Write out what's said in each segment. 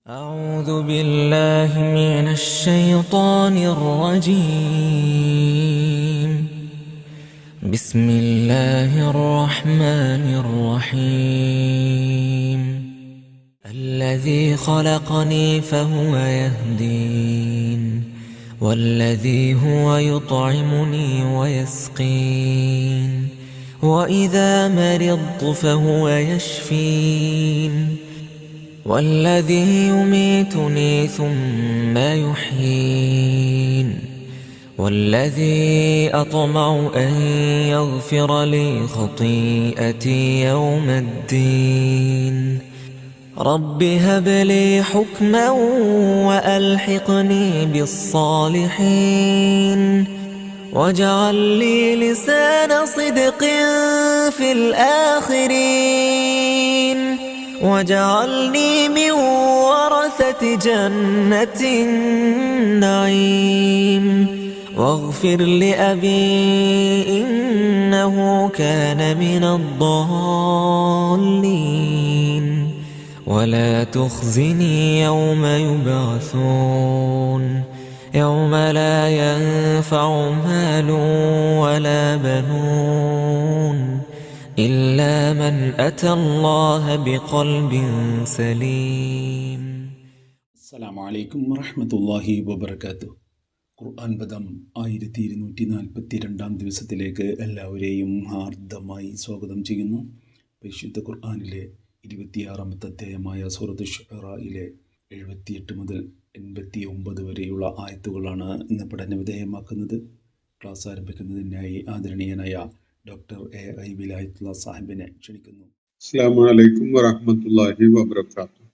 أعوذ بالله من الشيطان الرجيم. بسم الله الرحمن الرحيم. الذي خلقني فهو يهدين، والذي هو يطعمني ويسقين، وإذا مرضت فهو يشفين، والذي يميتني ثم يحيين، والذي أطمع أن يغفر لي خطيئتي يوم الدين. رب هب لي حكما وألحقني بالصالحين، واجعل لي لسان صدق في الآخرين، واجعلني من ورثة جنة النعيم، واغفر لأبي إنه كان من الضالين، ولا تخزني يوم يبعثون، يوم لا ينفع مال ولا بنون إلا من أتى الله بقلب سليم. السلام عليكم ورحمة الله وبركاته. ഖുർആൻ പദം 1242 ദിവസത്തിലേക്ക് എല്ലാവരെയും ഹാർദമായി സ്വാഗതം ചെയ്യുന്നു. പരിശുദ്ധ ഖുർആനിലെ 26-ാമത്തെ അധ്യായമായ സൂറത്ത് ശുഅറയിലെ 78 മുതൽ 89 വരെയുള്ള ആയത്തുകളാണ് ഇന്ന് പഠന വിധേയമാക്കുന്നത്. ക്ലാസ് ആരംഭിക്കുന്നതിനായി ആദരണീയനായ ഡോക്ടർ എ വിലായത്തുള്ള സാഹിബിനെ ക്ഷണിക്കുന്നു. അസ്സലാമു അലൈക്കും വറഹ്മത്തുള്ളാഹി വബറകാതുഹു.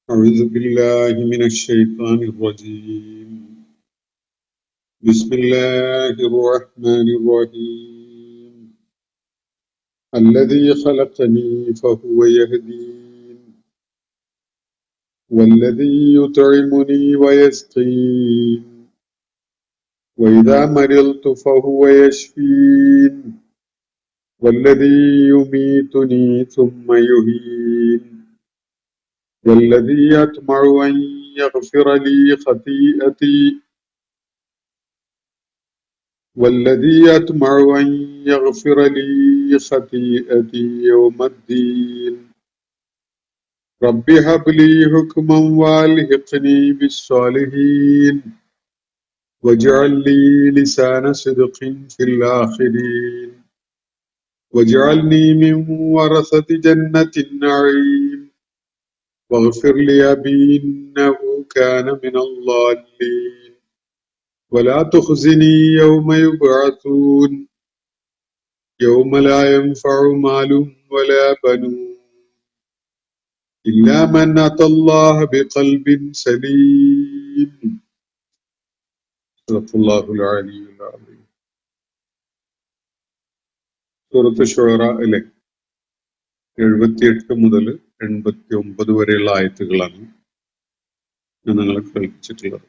അഊദു ബില്ലാഹി മിനശ് ശൈത്വാനിർ റജീം. ബിസ്മില്ലാഹിർ റഹ്മാനിർ റഹീം. അല്ലദീ ഖലഖനീ ഫഹുവ യഹ്ദീൻ, വല്ലദീ യുത്ഇമുനീ വയസ്ഖീൻ, വഇദാ മരിൽതു ഫഹുവ യശ്ഫീൻ, والذي يميتني ثم يحيين، والذي يطمع أن يغفر لي خطيئتي يوم الدين. رب هب لي حكما والحقني بالصالحين، واجعل لي لسان صدق في الآخرين، واجعلني من ورثة جنة النعيم، واغفر لأبي إنه كان من الضالين، ولا تخزني يوم يبعثون، يوم لا ينفع مال ولا بنون إلا من أتى الله بقلب سليم. صدق الله العلي العظيم. സൂറത്ത് ശുഅറയിലെ 78 മുതൽ 89 വരെയുള്ള ആയത്തുകളാണ് ഞാൻ നിങ്ങളെ കേൾപ്പിച്ചിട്ടുള്ളത്.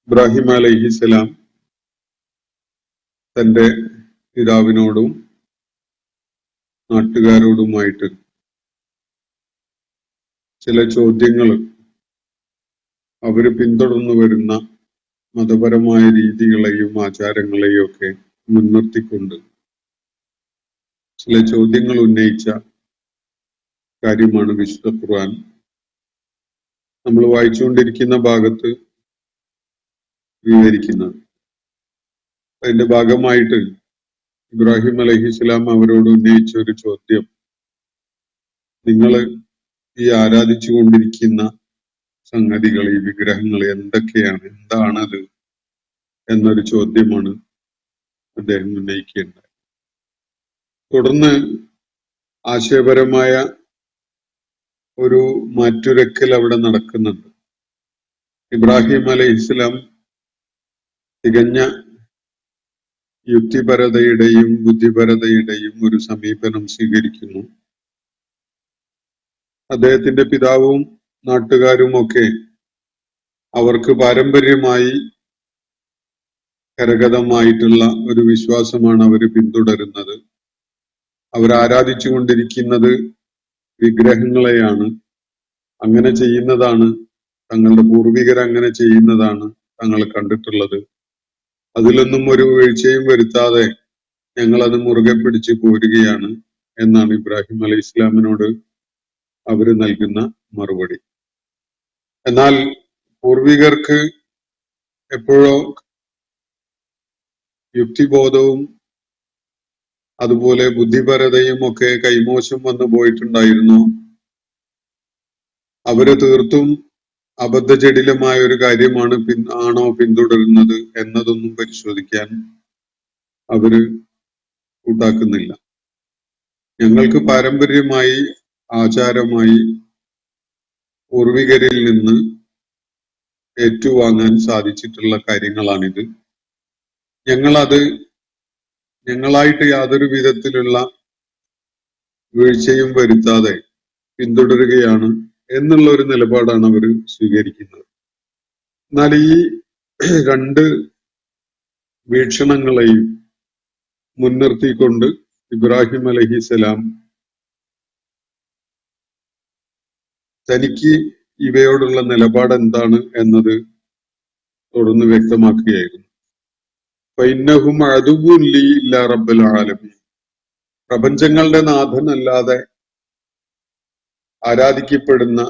ഇബ്രാഹിം അലൈഹിസ്സലാം തന്റെ പിതാവിനോടും നാട്ടുകാരോടുമായിട്ട് ചില ചോദ്യങ്ങൾ അവര് പിന്തുടർന്നു വരുന്ന മതപരമായ രീതികളെയും ആചാരങ്ങളെയും ഒക്കെ മുൻനിർത്തിക്കൊണ്ട് ചില ചോദ്യങ്ങൾ ഉന്നയിച്ച കാര്യമാണ് വിശുദ്ധ ഖുർആൻ നമ്മൾ വായിച്ചുകൊണ്ടിരിക്കുന്ന ഭാഗത്ത് വിവരിക്കുന്നത്. അതിന്റെ ഭാഗമായിട്ട് ഇബ്രാഹിം അലൈഹിസ്സലാം അവരോട് ഉന്നയിച്ച ഒരു ചോദ്യം, നിങ്ങൾ ഈ ആരാധിച്ചു കൊണ്ടിരിക്കുന്ന സംഗതികൾ, ഈ വിഗ്രഹങ്ങൾ എന്തൊക്കെയാണ്, എന്താണത് എന്നൊരു ചോദ്യമാണ് അദ്ദേഹം ഉന്നയിക്കേണ്ടത്. തുടർന്ന് ആശയപരമായ ഒരു മാറ്റുരക്കൽ അവിടെ നടക്കുന്നുണ്ട്. ഇബ്രാഹിം അലൈഹിസ്സലാം തികഞ്ഞ യുക്തിപരതയുടെയും ബുദ്ധിപരതയുടെയും ഒരു സമീപനം സ്വീകരിക്കുന്നു. അദ്ദേഹത്തിന്റെ പിതാവും നാട്ടുകാരും ഒക്കെ അവർക്ക് പാരമ്പര്യമായി കരഗതമായിട്ടുള്ള ഒരു വിശ്വാസമാണ് അവർ പിന്തുടരുന്നത്. അവർ ആരാധിച്ചു കൊണ്ടിരിക്കുന്നത് വിഗ്രഹങ്ങളെയാണ്, അങ്ങനെ ചെയ്യുന്നതാണ്, തങ്ങളുടെ പൂർവികർ അങ്ങനെ ചെയ്യുന്നതാണ് തങ്ങൾ കണ്ടിട്ടുള്ളത്. അതിലൊന്നും ഒരു വീഴ്ചയും വരുത്താതെ ഞങ്ങൾ അത് മുറുകെ പിടിച്ച് പോരുകയാണ് എന്നാണ് ഇബ്രാഹിം അലൈഹി ഇസ്ലാമിനോട് അവര് നൽകുന്ന മറുപടി. എന്നാൽ പൂർവികർക്ക് എപ്പോഴോ യുക്തിബോധവും അതുപോലെ ബുദ്ധിപരതയും ഒക്കെ കൈമോശം വന്നു പോയിട്ടുണ്ടായിരുന്നു. അവര് തീർത്തും അബദ്ധജടിലമായ ഒരു കാര്യമാണ് ആണോ പിന്തുടരുന്നത് എന്നതൊന്നും പരിശോധിക്കാൻ അവര് കൂട്ടാക്കുന്നില്ല. ഞങ്ങൾക്ക് പാരമ്പര്യമായി, ആചാരമായി പൂർവികരിൽ നിന്ന് ഏറ്റുവാങ്ങാൻ സാധിച്ചിട്ടുള്ള കാര്യങ്ങളാണിത്. ഞങ്ങളായിട്ട് യാതൊരു വിധത്തിലുള്ള വീഴ്ചയും വരുത്താതെ പിന്തുടരുകയാണ് എന്നുള്ള ഒരു നിലപാടാണ് അവർ സ്വീകരിക്കുന്നത്. എന്നാൽ ഈ രണ്ട് വീക്ഷണങ്ങളെയും മുൻനിർത്തിക്കൊണ്ട് ഇബ്രാഹിം അലൈഹിസ്സലാം തനിക്ക് ഇവയോടുള്ള നിലപാട് എന്താണ് എന്നത് തുടർന്ന് വ്യക്തമാക്കുകയായിരുന്നു. ഫഇന്നഹും അദുവ്വുൻ ലീ ഇല്ലാ റബ്ബൽ ആലമീൻ. പ്രപഞ്ചങ്ങളുടെ നാഥൻ അല്ലാതെ ആരാധിക്കപ്പെടുന്ന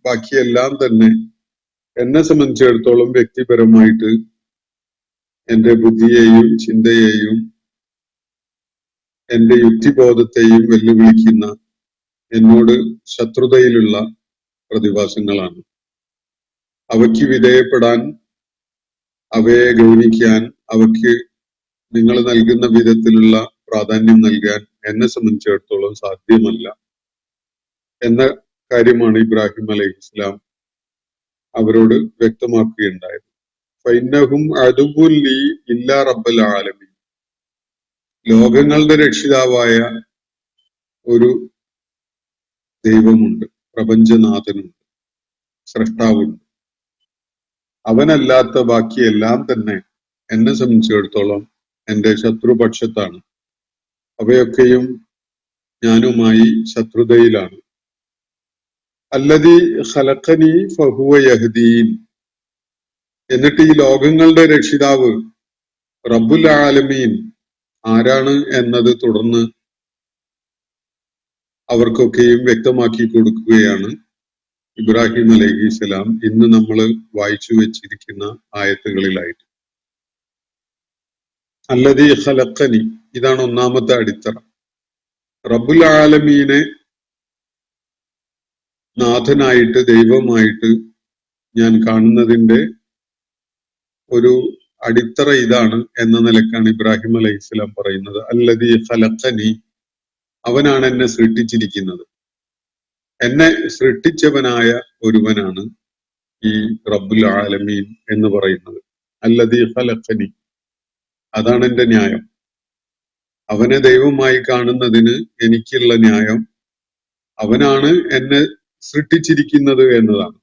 ബാക്കിയെല്ലാം തന്നെ എന്നെ സംബന്ധിച്ചിടത്തോളം വ്യക്തിപരമായിട്ട് എന്റെ ബുദ്ധിയെയും ചിന്തയെയും എന്റെ യുക്തിബോധത്തെയും വെല്ലുവിളിക്കുന്ന, എന്നോട് ശത്രുതയിലുള്ള പ്രതിഭാസങ്ങളാണ്. അവയ്ക്ക് വിധേയപ്പെടാൻ, അവയെ ഗൗനിക്കാൻ, അവയ്ക്ക് നിങ്ങൾ നൽകുന്ന വിധത്തിലുള്ള പ്രാധാന്യം നൽകാൻ എന്നെ സംബന്ധിച്ചിടത്തോളം സാധ്യമല്ല എന്ന കാര്യമാണ് ഇബ്രാഹിം അലൈഹി ഇസ്ലാം അവരോട് വ്യക്തമാക്കുകയുണ്ടായത്. ഫഇന്നഹും അദുവ്വുൻ ലീ ഇല്ലാ റബ്ബൽ ആലമീൻ. ലോകങ്ങളുടെ രക്ഷിതാവായ ഒരു ദൈവമുണ്ട്, പ്രപഞ്ചനാഥനുണ്ട്, സ്രഷ്ടാവുണ്ട്. അവനല്ലാത്ത ബാക്കിയെല്ലാം തന്നെ എന്നെ സംബന്ധിച്ചിടത്തോളം എന്റെ ശത്രുപക്ഷത്താണ്. അവയൊക്കെയും ഞാനുമായി ശത്രുതയിലാണ്. അല്ലദീ ഖലഖനീ ഫഹുവ യഹ്ദീൻ. എന്നിട്ട് ഈ ലോകങ്ങളുടെ രക്ഷിതാവ് റബ്ബുൽ ആലമീൻ ആരാണ് എന്നത് തുടർന്ന് അവർക്കൊക്കെയും വ്യക്തമാക്കി കൊടുക്കുകയാണ് ഇബ്രാഹിം അലൈഹിസ്സലാം ഇന്ന് നമ്മൾ വായിച്ചു വെച്ചിരിക്കുന്ന ആയത്തുകളിലായിട്ട്. അല്ലദീ ഖലഖനി, ഇതാണ് ഒന്നാമത്തെ അടിത്തറ. റബ്ബുൽ ആലമീനെ നാഥനായിട്ട്, ദൈവമായിട്ട് ഞാൻ കാണുന്നതിന്റെ ഒരു അടിത്തറ ഇതാണ് എന്ന നിലക്കാണ് ഇബ്രാഹിം അലൈഹിസ്സലാം പറയുന്നത്. അല്ലദീ ഖലഖനി, അവനാണ് എന്നെ സൃഷ്ടിച്ചിരിക്കുന്നത്. എന്നെ സൃഷ്ടിച്ചവനായ ഒരുവനാണ് ഈ റബ്ബുൽ ആലമീൻ എന്ന് പറയുന്നത്. അല്ലദീ ഖലഖനി, അതാണ് എന്റെ ന്യായം. അവനെ ദൈവമായി കാണുന്നതിന് എനിക്കുള്ള ന്യായം അവനാണ് എന്നെ സൃഷ്ടിച്ചിരിക്കുന്നത് എന്നതാണ്.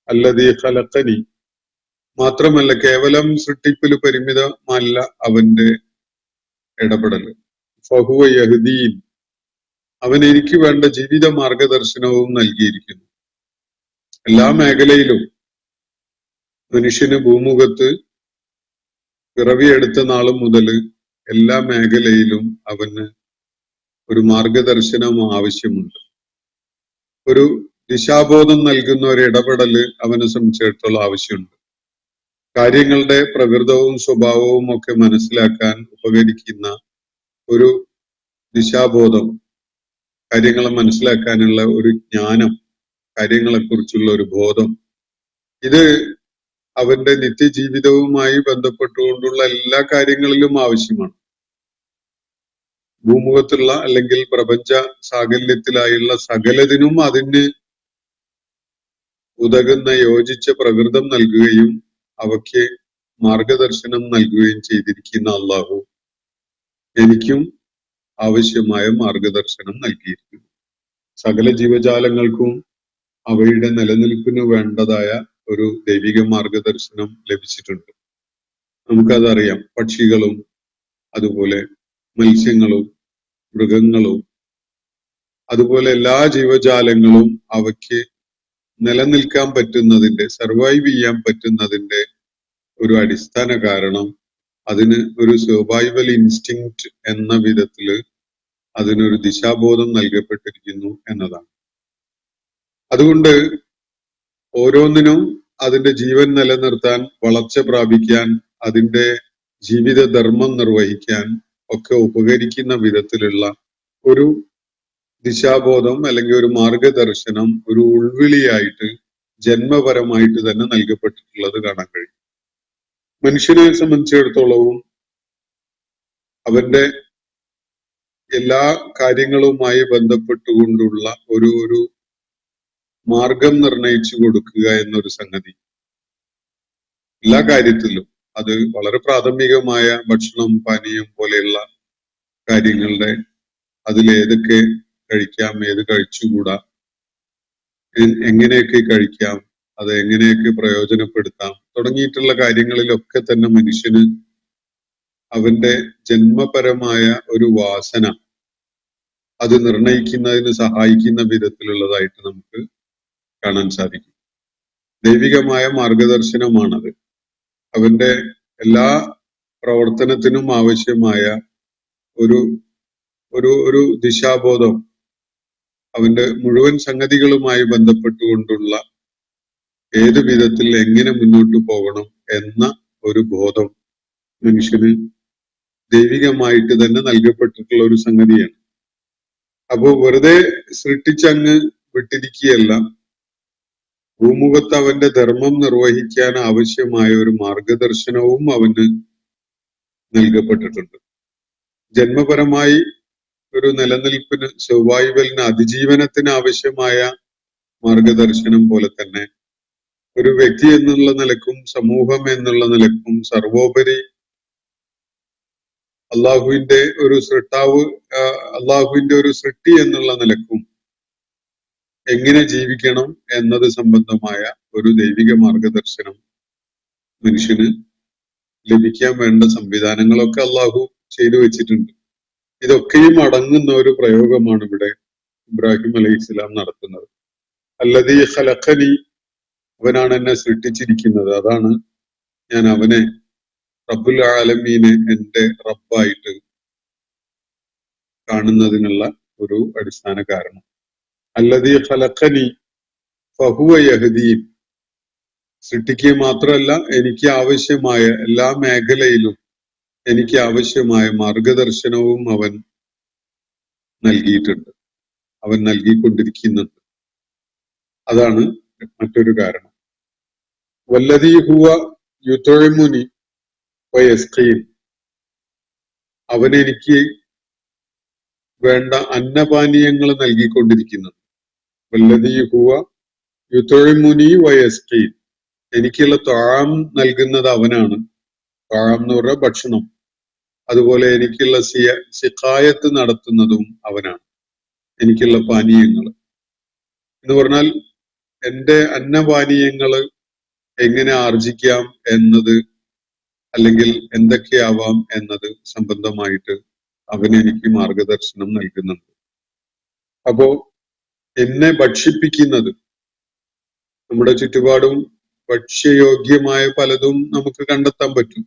അല്ലദീ ഖലഖനി, മാത്രമല്ല കേവലം സൃഷ്ടിപ്പിൽ പരിമിതമല്ല അവന്റെ ഇടപെടൽ. ഫഹുവ യഹ്ദീൻ, അവൻ എനിക്ക് വേണ്ട ജീവിത മാർഗദർശനവും നൽകിയിരിക്കുന്നു. എല്ലാ മേഖലയിലും മനുഷ്യന് ഭൂമുഖത്ത് പിറവിയെടുത്ത നാൾ മുതൽ എല്ലാ മേഖലയിലും അവന് ഒരു മാർഗദർശനം ആവശ്യമുണ്ട്. ഒരു ദിശാബോധം നൽകുന്ന ഒരു ഇടപെടല് അവനെ സംബന്ധിച്ചിടത്തോളം ആവശ്യമുണ്ട്. കാര്യങ്ങളുടെ പ്രകൃതവും സ്വഭാവവും ഒക്കെ മനസ്സിലാക്കാൻ ഉപകരിക്കുന്ന ഒരു ദിശാബോധം, കാര്യങ്ങളെ മനസ്സിലാക്കാനുള്ള ഒരു ജ്ഞാനം, കാര്യങ്ങളെക്കുറിച്ചുള്ള ഒരു ബോധം, ഇത് അവന്റെ നിത്യജീവിതവുമായി ബന്ധപ്പെട്ടുകൊണ്ടുള്ള എല്ലാ കാര്യങ്ങളിലും ആവശ്യമാണ്. ഭൂമുഖത്തുള്ള അല്ലെങ്കിൽ പ്രപഞ്ച സാകല്യത്തിലായുള്ള സകലതിനും അതിന് ഉതകുന്ന യോജിച്ച പ്രകൃതം നൽകുകയും അവയ്ക്ക് മാർഗദർശനം നൽകുകയും ചെയ്തിരിക്കുന്ന അള്ളാഹു എനിക്കും ആവശ്യമായ മാർഗദർശനം നൽകിയിരിക്കുന്നു. സകല ജീവജാലങ്ങൾക്കും അവയുടെ നിലനിൽപ്പിന് വേണ്ടതായ ഒരു ദൈവിക മാർഗദർശനം ലഭിച്ചിട്ടുണ്ട്. നമുക്കതറിയാം. പക്ഷികളും അതുപോലെ മത്സ്യങ്ങളും മൃഗങ്ങളും അതുപോലെ എല്ലാ ജീവജാലങ്ങളും അവയ്ക്ക് നിലനിൽക്കാൻ പറ്റുന്നതിന്റെ, സർവൈവ് ചെയ്യാൻ പറ്റുന്നതിന്റെ ഒരു അടിസ്ഥാന കാരണം അതിന് ഒരു സർവൈവൽ ഇൻസ്റ്റിങ്ക്റ്റ് എന്ന വിധത്തില് അതിനൊരു ദിശാബോധം നൽകപ്പെട്ടിരിക്കുന്നു എന്നതാണ്. അതുകൊണ്ട് ഓരോന്നിനും അതിന്റെ ജീവൻ നിലനിർത്താൻ, വളർച്ച പ്രാപിക്കാൻ, അതിന്റെ ജീവിത ധർമ്മം നിർവഹിക്കാൻ ഒക്കെ ഉപകരിക്കുന്ന വിധത്തിലുള്ള ഒരു ദിശാബോധം അല്ലെങ്കിൽ ഒരു മാർഗദർശനം, ഒരു ഉൾവിളിയായിട്ട് ജന്മപരമായിട്ട് തന്നെ നൽകപ്പെട്ടിട്ടുള്ളത് കാണാൻ കഴിയും. മനുഷ്യനെ സംബന്ധിച്ചിടത്തോളവും അവന്റെ എല്ലാ കാര്യങ്ങളുമായി ബന്ധപ്പെട്ടുകൊണ്ടുള്ള ഒരു മാർഗം നിർണയിച്ചു കൊടുക്കുക എന്നൊരു സംഗതി എല്ലാ കാര്യത്തിലും, അത് വളരെ പ്രാഥമികമായ ഭക്ഷണം, പാനീയം പോലെയുള്ള കാര്യങ്ങളുടെ അതിലേതൊക്കെ കഴിക്കാം, ഏത് കഴിച്ചുകൂടാ, എങ്ങനെയൊക്കെ കഴിക്കാം, അത് എങ്ങനെയൊക്കെ പ്രയോജനപ്പെടുത്താം തുടങ്ങിയിട്ടുള്ള കാര്യങ്ങളിലൊക്കെ തന്നെ മനുഷ്യന് അവന്റെ ജന്മപരമായ ഒരു വാസന അത് നിർണയിക്കുന്നതിന് സഹായിക്കുന്ന വിധത്തിലുള്ളതായിട്ട് നമുക്ക് കാണാൻ സാധിക്കും. ദൈവികമായ മാർഗദർശനമാണത്. അവന്റെ എല്ലാ പ്രവർത്തനത്തിനും ആവശ്യമായ ഒരു ഒരു ഒരു ദിശാബോധം, അവന്റെ മുഴുവൻ സംഗതികളുമായി ബന്ധപ്പെട്ടുകൊണ്ടുള്ള ഏത് വിധത്തിൽ എങ്ങനെ മുന്നോട്ട് പോകണം എന്ന ഒരു ബോധം മനുഷ്യന് ദൈവികമായിട്ട് തന്നെ നൽകപ്പെട്ടിട്ടുള്ള ഒരു സംഗതിയാണ്. അപ്പോ വെറുതെ സൃഷ്ടിച്ചങ്ങ് വിട്ടിരിക്കുകയല്ല, ഭൂമുഖത്ത് അവന്റെ ധർമ്മം നിർവഹിക്കാൻ ആവശ്യമായ ഒരു മാർഗദർശനവും അവന് നൽകപ്പെട്ടിട്ടുണ്ട്. ജന്മപരമായി ഒരു നിലനിൽപ്പിന്, സർവൈവലിന്, അതിജീവനത്തിന് ആവശ്യമായ മാർഗദർശനം പോലെ തന്നെ ഒരു വ്യക്തി എന്നുള്ള നിലക്കും സമൂഹം എന്നുള്ള നിലക്കും സർവോപരി അള്ളാഹുവിന്റെ ഒരു സൃഷ്ടാവ്, അള്ളാഹുവിന്റെ ഒരു സൃഷ്ടി എന്നുള്ള നിലക്കും എങ്ങനെ ജീവിക്കണം എന്നത് സംബന്ധമായ ഒരു ദൈവിക മാർഗദർശനം മനുഷ്യന് ലഭിക്കാൻ വേണ്ട സംവിധാനങ്ങളൊക്കെ അള്ളാഹു ചെയ്തു വെച്ചിട്ടുണ്ട്. ഇതൊക്കെയും അടങ്ങുന്ന ഒരു പ്രയോഗമാണ് ഇവിടെ ഇബ്രാഹിം അലൈഹി ഇസ്ലാം നടത്തുന്നത്. അല്ലദീ ഖലഖനി, അവനാണ് എന്നെ സൃഷ്ടിച്ചിരിക്കുന്നത്, അതാണ് ഞാൻ അവനെ റബ്ബുൽ ആലമീനെ എന്റെ റബ്ബായിട്ട് കാണുന്നതിനുള്ള ഒരു അടിസ്ഥാന കാരണം. അല്ലദീ ഖലഖനി ഫഹുവ യഹ്ദീൻ, സൃഷ്ടിക്കുക മാത്രമല്ല എനിക്ക് ആവശ്യമായ എല്ലാ മേഖലയിലും എനിക്ക് ആവശ്യമായ മാർഗദർശനവും അവൻ നൽകിയിട്ടുണ്ട്, അവൻ നൽകിക്കൊണ്ടിരിക്കുന്നുണ്ട്. അതാണ് മറ്റൊരു കാരണം. വല്ലദീ ഹുവ യുത്ഇമുനി വയസ്ഖീൻ, അവൻ എനിക്ക് വേണ്ട അന്നപാനീയങ്ങൾ നൽകിക്കൊണ്ടിരിക്കുന്നുണ്ട്. വല്ലദീ ഹുവ യുത്ഇമുനി വയസ്ഖീൻ, എനിക്കുള്ള ത്വാം നൽകുന്നത് അവനാണ്. ത്വാം എന്ന് പറഞ്ഞാൽ ഭക്ഷണം. അതുപോലെ എനിക്കുള്ള സിഖായത്ത് നടത്തുന്നതും അവനാണ്, എനിക്കുള്ള പാനീയങ്ങൾ എന്ന് പറഞ്ഞാൽ എന്റെ അന്നപാനീയങ്ങള് എങ്ങനെ ആർജിക്കാം എന്നത്, അല്ലെങ്കിൽ എന്തൊക്കെയാവാം എന്നത് സംബന്ധമായിട്ട് അവൻ എനിക്ക് മാർഗദർശനം നൽകുന്നുണ്ട്. അപ്പോ എന്നെ ഭക്ഷിപ്പിക്കുന്നത്, നമ്മുടെ ചുറ്റുപാടും ഭക്ഷ്യയോഗ്യമായ പലതും നമുക്ക് കണ്ടെത്താൻ പറ്റും.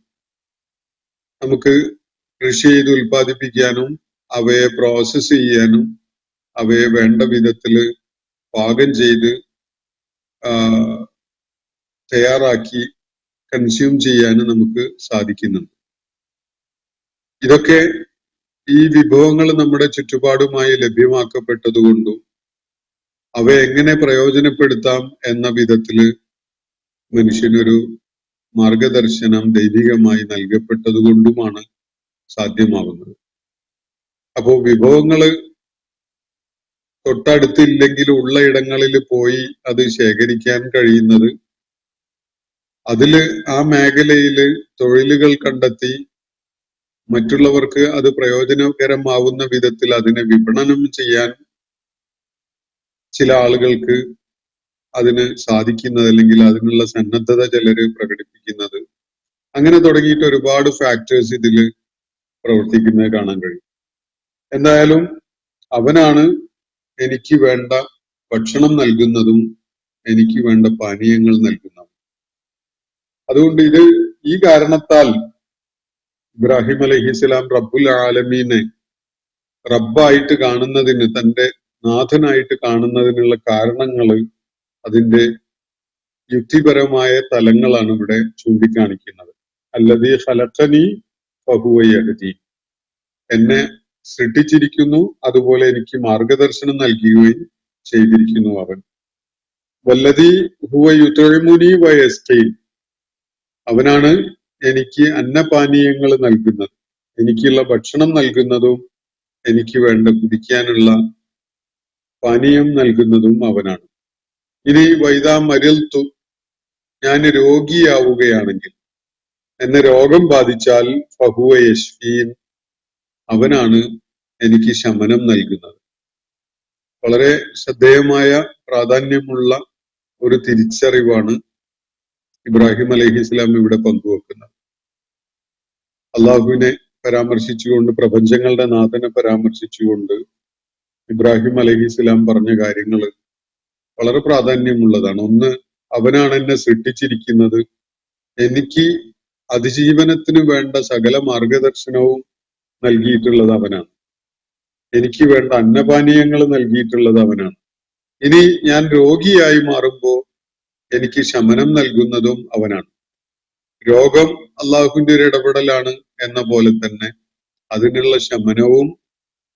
നമുക്ക് കൃഷി ചെയ്ത് ഉൽപ്പാദിപ്പിക്കാനും അവയെ പ്രോസസ് ചെയ്യാനും അവയെ വേണ്ട വിധത്തില് പാകം ചെയ്ത് തയ്യാറാക്കി കൺസ്യൂം ചെയ്യാനും നമുക്ക് സാധിക്കുന്നുണ്ട്. ഇതൊക്കെ ഈ വിഭവങ്ങൾ നമ്മുടെ ചുറ്റുപാടുമായി ലഭ്യമാക്കപ്പെട്ടതുകൊണ്ടും അവയെ എങ്ങനെ പ്രയോജനപ്പെടുത്താം എന്ന വിധത്തില് മനുഷ്യനൊരു മാർഗദർശനം ദൈവികമായി നൽകപ്പെട്ടതുകൊണ്ടുമാണ് സാധ്യമാകുന്നത്. അപ്പോ വിഭവങ്ങള് തൊട്ടടുത്തില്ലെങ്കിൽ ഉള്ള ഇടങ്ങളിൽ പോയി അത് ശേഖരിക്കാൻ കഴിയുന്നത്, അതില് ആ മേഖലയില് തൊഴിലുകൾ കണ്ടെത്തി മറ്റുള്ളവർക്ക് അത് പ്രയോജനകരമാവുന്ന വിധത്തിൽ അതിനെ വിപണനം ചെയ്യാൻ ചില ആളുകൾക്ക് അതിന് സാധിക്കുന്നത്, അല്ലെങ്കിൽ അതിനുള്ള സന്നദ്ധത ചിലര് പ്രകടിപ്പിക്കുന്നത്, അങ്ങനെ തുടങ്ങിയിട്ട് ഒരുപാട് ഫാക്ടേഴ്സ് ഇതില് പ്രവർത്തിക്കുന്നത് കാണാൻ കഴിയും. എന്തായാലും അവനാണ് എനിക്ക് വേണ്ട ഭക്ഷണം നൽകുന്നതും എനിക്ക് വേണ്ട പാനീയങ്ങൾ നൽകുന്നതും. അതുകൊണ്ട് ഈ കാരണത്താൽ ഇബ്രാഹിം അലൈഹിസ്സലാം റബ്ബുൽ ആലമീനെ റബ്ബായിട്ട് കാണുന്നതിന്, തന്റെ നാഥനായിട്ട് കാണുന്നതിനുള്ള കാരണങ്ങൾ, അതിന്റെ യുക്തിപരമായ തലങ്ങളാണ് ഇവിടെ ചൂണ്ടിക്കാണിക്കുന്നത്. അല്ലദീ ഖലഖനി ഫഹുവ യഹ്ദി, എന്നെ സൃഷ്ടിച്ചിരിക്കുന്നു, അതുപോലെ എനിക്ക് മാർഗദർശനം നൽകുകയും ചെയ്തിരിക്കുന്നു അവൻ. വല്ലദീ ഹുവ യുത്ഇമുനി വ യസ്ഖീൻ, അവനാണ് എനിക്ക് അന്നപാനീയങ്ങൾ നൽകുന്നത്, എനിക്കുള്ള ഭക്ഷണം നൽകുന്നതും എനിക്ക് വേണ്ട കുടിക്കാനുള്ള പാനീയം നൽകുന്നതും അവനാണ്. ഇനി വൈദാ മരിൽതു, ഞാൻ രോഗിയാവുകയാണെങ്കിൽ, എന്നെ രോഗം ബാധിച്ചാൽ ഫഹുവ യശ്ഫീൻ, അവനാണ് എനിക്ക് ശമനം നൽകുന്നത്. വളരെ ശ്രദ്ധേയമായ പ്രാധാന്യമുള്ള ഒരു തിരിച്ചറിവാണ് ഇബ്രാഹിം അലൈഹിസ്സലാം ഇവിടെ പങ്കുവെക്കുന്നത്. അള്ളാഹുവിനെ പരാമർശിച്ചുകൊണ്ട്, പ്രപഞ്ചങ്ങളുടെ നാഥനെ പരാമർശിച്ചുകൊണ്ട് ഇബ്രാഹിം അലൈഹിസ്സലാം പറഞ്ഞ കാര്യങ്ങൾ വളരെ പ്രാധാന്യമുള്ളതാണ്. ഒന്ന്, അവനാണ് എന്നെ സൃഷ്ടിച്ചിരിക്കുന്നത്, എനിക്ക് അതിജീവനത്തിന് വേണ്ട സകല മാർഗദർശനവും നൽകിയിട്ടുള്ളത് അവനാണ്, എനിക്ക് വേണ്ട അന്നപാനീയങ്ങൾ നൽകിയിട്ടുള്ളത് അവനാണ്. ഇനി ഞാൻ രോഗിയായി മാറുമ്പോൾ എനിക്ക് ശമനം നൽകുന്നതും അവനാണ്. രോഗം അള്ളാഹുവിന്റെ ഒരു ഇടപെടലാണ് എന്ന പോലെ തന്നെ അതിനുള്ള ശമനവും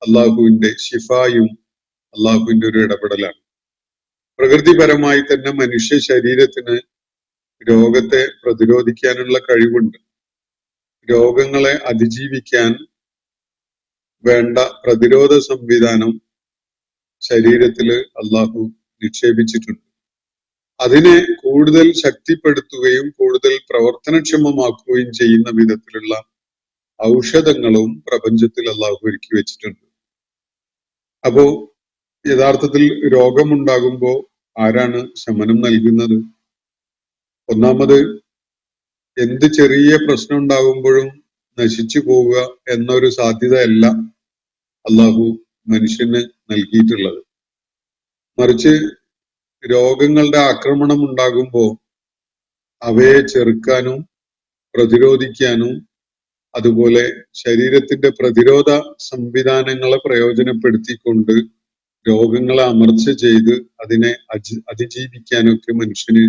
അള്ളാഹുവിന്റെ ശിഫായും അള്ളാഹുവിന്റെ ഒരു ഇടപെടലാണ്. പ്രകൃതിപരമായി തന്നെ മനുഷ്യ ശരീരത്തിന് രോഗത്തെ പ്രതിരോധിക്കാനുള്ള കഴിവുണ്ട്. രോഗങ്ങളെ അതിജീവിക്കാൻ വേണ്ട പ്രതിരോധ സംവിധാനം ശരീരത്തില് അള്ളാഹു നിക്ഷേപിച്ചിട്ടുണ്ട്. അതിനെ കൂടുതൽ ശക്തിപ്പെടുത്തുകയും കൂടുതൽ പ്രവർത്തനക്ഷമമാക്കുകയും ചെയ്യുന്ന വിധത്തിലുള്ള ഔഷധങ്ങളും പ്രപഞ്ചത്തിൽ അള്ളാഹു ഒരുക്കി വെച്ചിട്ടുണ്ട്. അപ്പോ യഥാർത്ഥത്തിൽ രോഗമുണ്ടാകുമ്പോ ആരാണ് ശമനം നൽകുന്നത്? ഒന്നാമത്, എന്ത് ചെറിയ പ്രശ്നം ഉണ്ടാകുമ്പോഴും നശിച്ചു പോവുക എന്നൊരു സാധ്യതയല്ല അള്ളാഹു മനുഷ്യന് നൽകിയിട്ടുള്ളത്. മറിച്ച് രോഗങ്ങളുടെ ആക്രമണം ഉണ്ടാകുമ്പോൾ അവയെ ചെറുക്കാനും പ്രതിരോധിക്കാനും, അതുപോലെ ശരീരത്തിന്റെ പ്രതിരോധ സംവിധാനങ്ങളെ പ്രയോജനപ്പെടുത്തിക്കൊണ്ട് രോഗങ്ങളെ അമർച്ച ചെയ്ത് അതിനെ അതിജീവിക്കാനൊക്കെ മനുഷ്യന്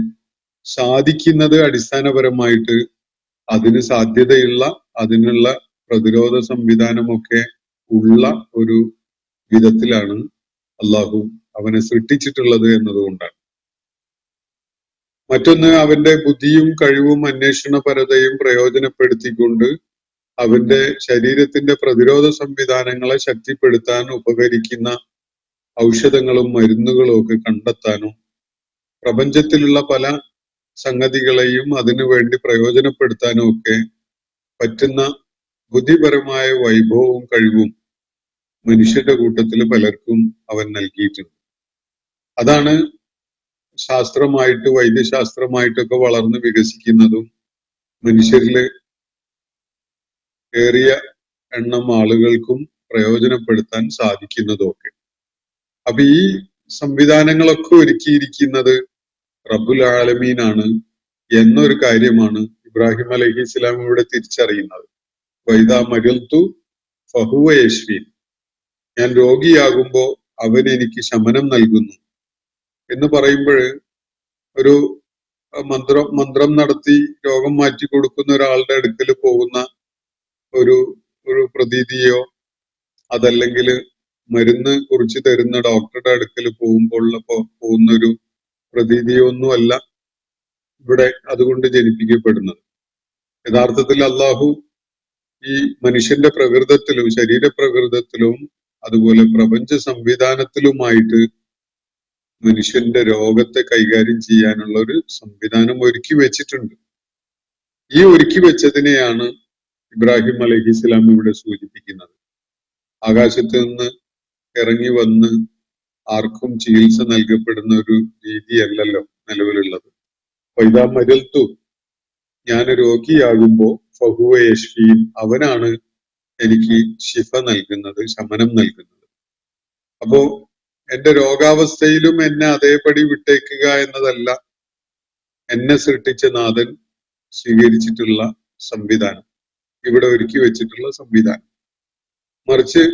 സാധിക്കുന്നത് അടിസ്ഥാനപരമായിട്ട് അതിന് സാധ്യതയുള്ള, അതിനുള്ള പ്രതിരോധ സംവിധാനമൊക്കെ ഉള്ള ഒരു വിധത്തിലാണ് അള്ളാഹു അവനെ സൃഷ്ടിച്ചിട്ടുള്ളത് എന്നതുകൊണ്ടാണ്. മറ്റൊന്ന്, അവന്റെ ബുദ്ധിയും കഴിവും അന്വേഷണപരതയും പ്രയോജനപ്പെടുത്തിക്കൊണ്ട് അവന്റെ ശരീരത്തിന്റെ പ്രതിരോധ സംവിധാനങ്ങളെ ശക്തിപ്പെടുത്താൻ ഉപകരിക്കുന്ന ഔഷധങ്ങളും മരുന്നുകളും ഒക്കെ കണ്ടെത്താനും പ്രപഞ്ചത്തിലുള്ള പല സംഗതികളെയും അതിനു വേണ്ടി പ്രയോജനപ്പെടുത്താനും ഒക്കെ പറ്റുന്ന ബുദ്ധിപരമായ വൈഭവവും കഴിവും മനുഷ്യന്റെ കൂട്ടത്തിൽ പലർക്കും അവൻ നൽകിയിട്ടുണ്ട്. അതാണ് ശാസ്ത്രമായിട്ട്, വൈദ്യശാസ്ത്രമായിട്ടൊക്കെ വളർന്ന് വികസിക്കുന്നതും മനുഷ്യരില് ഏറിയ എണ്ണം ആളുകൾക്കും പ്രയോജനപ്പെടുത്താൻ സാധിക്കുന്നതും ഒക്കെ. അപ്പൊ ഈ സംവിധാനങ്ങളൊക്കെ ഒരുക്കിയിരിക്കുന്നത് റബ്ബുൽ ആലമീനാണ് എന്നൊരു കാര്യമാണ് ഇബ്രാഹിം അലൈഹിസ്സലാം ഇവിടെ തിരിച്ചറിയുന്നത്. വൈദാ മരിൽതു ഫഹുവ യശ്ഫീൻ, ഞാൻ രോഗിയാകുമ്പോ അവൻ എനിക്ക് ശമനം നൽകുന്നു എന്ന് പറയുമ്പോൾ ഒരു മന്ത്രം നടത്തി രോഗം മാറ്റി കൊടുക്കുന്ന ഒരാളുടെ അടുക്കൽ പോകുന്ന ഒരു പ്രതീതിയോ, അതല്ലെങ്കിൽ മരുന്ന് കുറിച്ച് തരുന്ന ഡോക്ടറുടെ അടുക്കൽ പോകുന്ന ഒരു പ്രതീതിയോ ഒന്നുമല്ല ഇവിടെ അതുകൊണ്ട് ജനിപ്പിക്കപ്പെടുന്നത്. യഥാർത്ഥത്തിൽ അള്ളാഹു ഈ മനുഷ്യന്റെ പ്രകൃതത്തിലും ശരീരപ്രകൃതത്തിലും അതുപോലെ പ്രപഞ്ച സംവിധാനത്തിലുമായിട്ട് മനുഷ്യന്റെ രോഗത്തെ കൈകാര്യം ചെയ്യാനുള്ള ഒരു സംവിധാനം ഒരുക്കി വെച്ചിട്ടുണ്ട്. ഈ ഒരുക്കി വെച്ചതിനെയാണ് ഇബ്രാഹിം അലൈഹിസ്സലാം ഇവിടെ സൂചിപ്പിക്കുന്നത്. ആകാശത്ത് നിന്ന് ഇറങ്ങി വന്ന് ആർക്കും ചികിത്സ നൽകപ്പെടുന്ന ഒരു രീതിയല്ലല്ലോ നിലവിലുള്ളത്. വൈദാ മരിൽതു, ഞാൻ രോഗിയാകുമ്പോ ഫഹുവ യശ്ഫീൻ, അവനാണ് എനിക്ക് ശിഫ നൽകുന്നത്, ശമനം നൽകുന്നത്. അപ്പോ എന്റെ രോഗാവസ്ഥയിലും എന്നെ അതേപടി വിട്ടേക്കുക എന്നതല്ല എന്നെ സൃഷ്ടിച്ച നാഥൻ സ്വീകരിച്ചിട്ടുള്ള സംവിധാനം, ഇവിടെ ഒരുക്കി വെച്ചിട്ടുള്ള സംവിധാനം. മറിച്ച്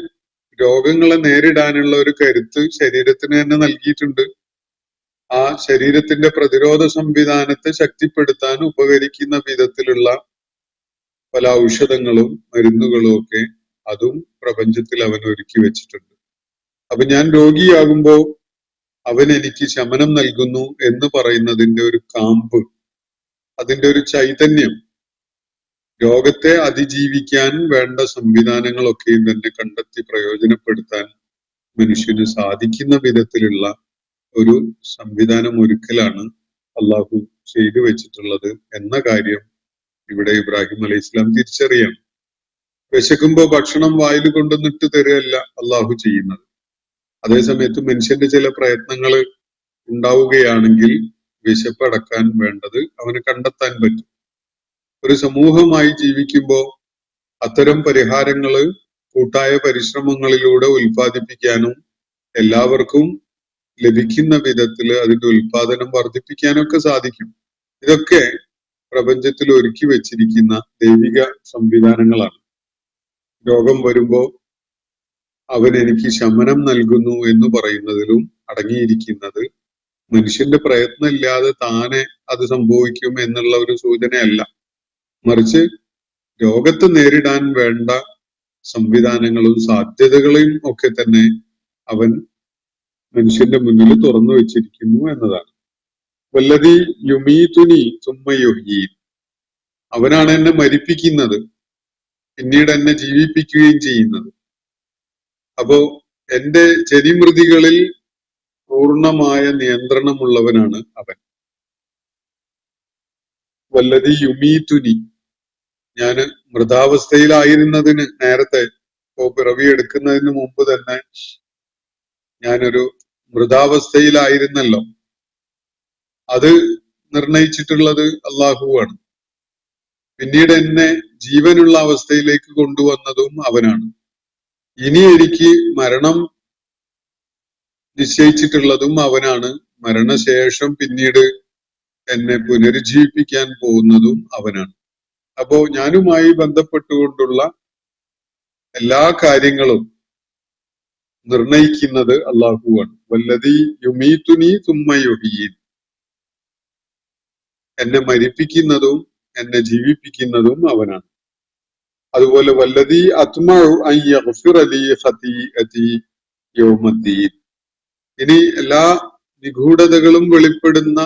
രോഗങ്ങളെ നേരിടാനുള്ള ഒരു കരുത്ത് ശരീരത്തിന് തന്നെ നൽകിയിട്ടുണ്ട്. ആ ശരീരത്തിന്റെ പ്രതിരോധ സംവിധാനത്തെ ശക്തിപ്പെടുത്താൻ ഉപകരിക്കുന്ന വിധത്തിലുള്ള പല ഔഷധങ്ങളും മരുന്നുകളും ഒക്കെ അതും പ്രപഞ്ചത്തിൽ അവൻ ഒരുക്കി വെച്ചിട്ടുണ്ട്. അപ്പൊ ഞാൻ രോഗിയാകുമ്പോ അവൻ എനിക്ക് ശമനം നൽകുന്നു എന്ന് പറയുന്നതിന്റെ ഒരു കാമ്പ്, അതിന്റെ ഒരു ചൈതന്യം, രോഗത്തെ അതിജീവിക്കാൻ വേണ്ട സംവിധാനങ്ങളൊക്കെയും തന്നെ കണ്ടെത്തി പ്രയോജനപ്പെടുത്താൻ മനുഷ്യന് സാധിക്കുന്ന വിധത്തിലുള്ള ഒരു സംവിധാനം ഒരുക്കലാണ് അള്ളാഹു ചെയ്തു വെച്ചിട്ടുള്ളത് എന്ന കാര്യം ഇവിടെ ഇബ്രാഹിം അലൈഹി ഇസ്ലാം തിരിച്ചറിയണം. വിശക്കുമ്പോ ഭക്ഷണം വായിൽ കൊണ്ടുവന്നിട്ട് തരുകയല്ല അള്ളാഹു ചെയ്യുന്നത്. അതേസമയത്ത് മനുഷ്യന്റെ ചില പ്രയത്നങ്ങൾ ഉണ്ടാവുകയാണെങ്കിൽ വിശപ്പടക്കാൻ വേണ്ടത് അവന് കണ്ടെത്താൻ പറ്റും. ഒരു സമൂഹമായി ജീവിക്കുമ്പോൾ അത്തരം പരിഹാരങ്ങള് കൂട്ടായ പരിശ്രമങ്ങളിലൂടെ ഉൽപ്പാദിപ്പിക്കാനും എല്ലാവർക്കും ലഭിക്കുന്ന വിധത്തില് അതിന്റെ ഉൽപാദനം വർദ്ധിപ്പിക്കാനൊക്കെ സാധിക്കും. ഇതൊക്കെ പ്രപഞ്ചത്തിൽ ഒരുക്കി വെച്ചിരിക്കുന്ന ദൈവിക സംവിധാനങ്ങളാണ്. രോഗം വരുമ്പോ അവൻ എനിക്ക് ശമനം നൽകുന്നു എന്ന് പറയുന്നതിലും അടങ്ങിയിരിക്കുന്നത് മനുഷ്യന്റെ പ്രയത്നമില്ലാതെ താനെ അത് സംഭവിക്കും എന്നുള്ള ഒരു സൂചനയല്ല, മറിച്ച് രോഗത്തെ നേരിടാൻ വേണ്ട സംവിധാനങ്ങളും സാധ്യതകളെയും ഒക്കെ തന്നെ അവൻ മനുഷ്യന്റെ മുന്നിൽ തുറന്നു വെച്ചിരിക്കുന്നു എന്നതാണ്. വല്ലതി യുമീതുനി സുമ്മ യുഹ്യീൻ, അവനാണ് എന്നെ മരിപ്പിക്കുന്നത് പിന്നീട് എന്നെ ജീവിപ്പിക്കുകയും ചെയ്യുന്നത്. അപ്പോ എന്റെ ചെരിമൃതികളിൽ പൂർണ്ണമായ നിയന്ത്രണമുള്ളവനാണ് അവൻ. വല്ലതി യുമീതുനി, ഞാന് മൃതാവസ്ഥയിലായിരുന്നതിന് നേരത്തെ പിറവിയെടുക്കുന്നതിന് മുമ്പ് തന്നെ ഞാനൊരു മൃതാവസ്ഥയിലായിരുന്നല്ലോ, അത് നിർണയിച്ചിട്ടുള്ളത് അള്ളാഹുവാണ്. പിന്നീട് എന്നെ ജീവനുള്ള അവസ്ഥയിലേക്ക് കൊണ്ടുവന്നതും അവനാണ്. ഇനി എനിക്ക് മരണം നിശ്ചയിച്ചിട്ടുള്ളതും അവനാണ്. മരണശേഷം പിന്നീട് എന്നെ പുനരുജ്ജീവിപ്പിക്കാൻ പോകുന്നതും അവനാണ്. അപ്പോ ഞാനുമായി ബന്ധപ്പെട്ടുകൊണ്ടുള്ള എല്ലാ കാര്യങ്ങളും നിർണയിക്കുന്നത് അള്ളാഹുവാണ്. വല്ലതി യുമീതുനി സുമ്മ യുഹ്യീൻ, എന്നെ മരിപ്പിക്കുന്നതും എന്നെ ജീവിപ്പിക്കുന്നതും അവനാണ്. അതുപോലെ വല്ലതി അത്മഉ അൻ യഗ്ഫിറ ലി ഖതീഅതി യൗമദ്ദീൻ, ഇനി എല്ലാ നിഗൂഢതകളും വെളിപ്പെടുന്ന